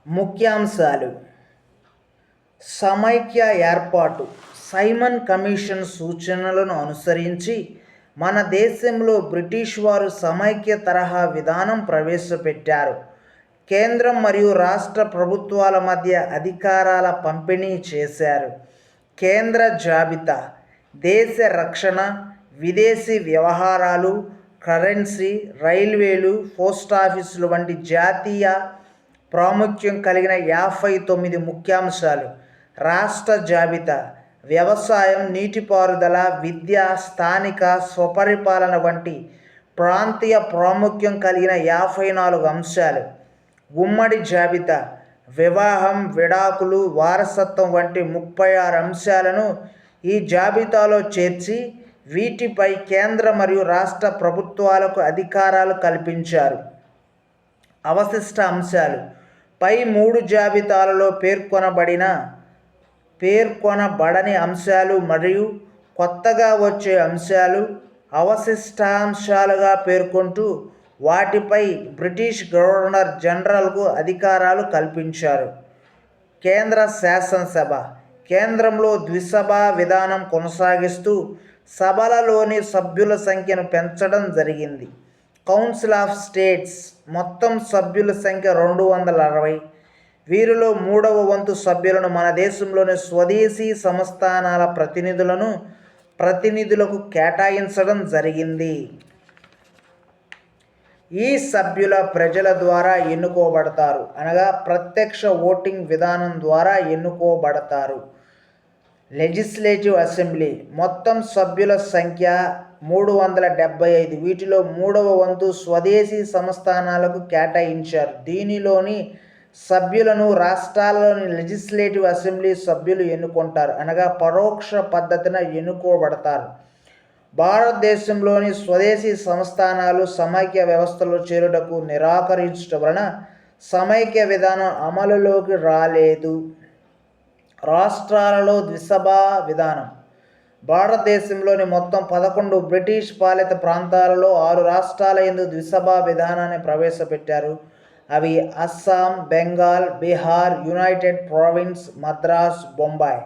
ముఖ్యాంశాలు: సమైక్య ఏర్పాటు. సైమన్ కమిషన్ సూచనలను అనుసరించి మన దేశంలో బ్రిటిష్ వారు సమైక్య తరహా విధానం ప్రవేశపెట్టారు. కేంద్రం మరియు రాష్ట్ర ప్రభుత్వాల మధ్య అధికారాల పంపిణీ చేశారు. కేంద్ర జాబితా: దేశ రక్షణ, విదేశీ వ్యవహారాలు, కరెన్సీ, రైల్వేలు, పోస్టాఫీసులు వంటి జాతీయ ప్రాముఖ్యం కలిగిన 59 ముఖ్యాంశాలు. రాష్ట్ర జాబితా: వ్యవసాయం, నీటిపారుదల, విద్య, స్థానిక స్వపరిపాలన వంటి ప్రాంతీయ ప్రాముఖ్యం కలిగిన 54 అంశాలు. ఉమ్మడి జాబితా: వివాహం, విడాకులు, వారసత్వం వంటి 36 అంశాలను ఈ జాబితాలో చేర్చి వీటిపై కేంద్ర మరియు రాష్ట్ర ప్రభుత్వాలకు అధికారాలు కల్పించారు. అవశిష్ట అంశాలు: పై 3 జాబితాలలో పేర్కొనబడని అంశాలు మరియు కొత్తగా వచ్చే అంశాలు అవశిష్టాంశాలుగా పేర్కొంటూ వాటిపై బ్రిటిష్ గవర్నర్ జనరల్కు అధికారాలు కల్పించారు. కేంద్ర శాసనసభ: కేంద్రంలో ద్విసభా విధానం కొనసాగిస్తూ సభలలోని సభ్యుల సంఖ్యను పెంచడం జరిగింది. కౌన్సిల్ ఆఫ్ స్టేట్స్: మొత్తం సభ్యుల సంఖ్య 260. వీరిలో 3వ వంతు సభ్యులను మన దేశంలోని స్వదేశీ సంస్థానాల ప్రతినిధులకు కేటాయించడం జరిగింది. ఈ సభ్యుల ప్రజల ద్వారా ఎన్నుకోబడతారు, అనగా ప్రత్యక్ష ఓటింగ్ విధానం ద్వారా ఎన్నుకోబడతారు. లెజిస్లేటివ్ అసెంబ్లీ: మొత్తం సభ్యుల సంఖ్య 375. వీటిలో 3వ వంతు స్వదేశీ సంస్థానాలకు కేటాయించారు. దీనిలోని సభ్యులను రాష్ట్రాలలోని లెజిస్లేటివ్ అసెంబ్లీ సభ్యులు ఎన్నుకుంటారు, అనగా పరోక్ష పద్ధతిన ఎన్నుకోబడతారు. భారతదేశంలోని స్వదేశీ సంస్థానాలు సమైక్య వ్యవస్థలో చేరుటకు నిరాకరించడం వలన సమైక్య విధానం అమలులోకి రాలేదు. రాష్ట్రాలలో ద్విసభా విధానం: భారతదేశంలోని మొత్తం 11 బ్రిటిష్ పాలిత ప్రాంతాలలో 6 రాష్ట్రాల యందు ద్విసభా విధానాన్ని ప్రవేశపెట్టారు. అవి అస్సాం, బెంగాల్, బీహార్, యునైటెడ్ ప్రావిన్స్, మద్రాస్, బొంబాయి.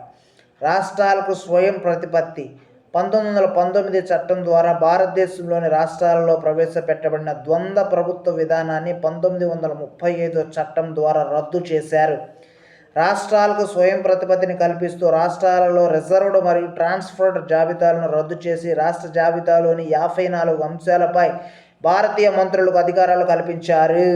రాష్ట్రాలకు స్వయం ప్రతిపత్తి: 1919 చట్టం ద్వారా భారతదేశంలోని రాష్ట్రాలలో ప్రవేశపెట్టబడిన ద్వంద్వ ప్రభుత్వ విధానాన్ని 1935 చట్టం ద్వారా రద్దు చేశారు. రాష్ట్రాలకు స్వయం ప్రతిపత్తిని కల్పిస్తూ రాష్ట్రాలలో రిజర్వ్డ్ మరియు ట్రాన్స్ఫర్డ్ జాబితాలను రద్దు చేసి రాష్ట్ర జాబితాలోని 54 అంశాలపై భారతీయ మంత్రులకు అధికారాలు కల్పించారు.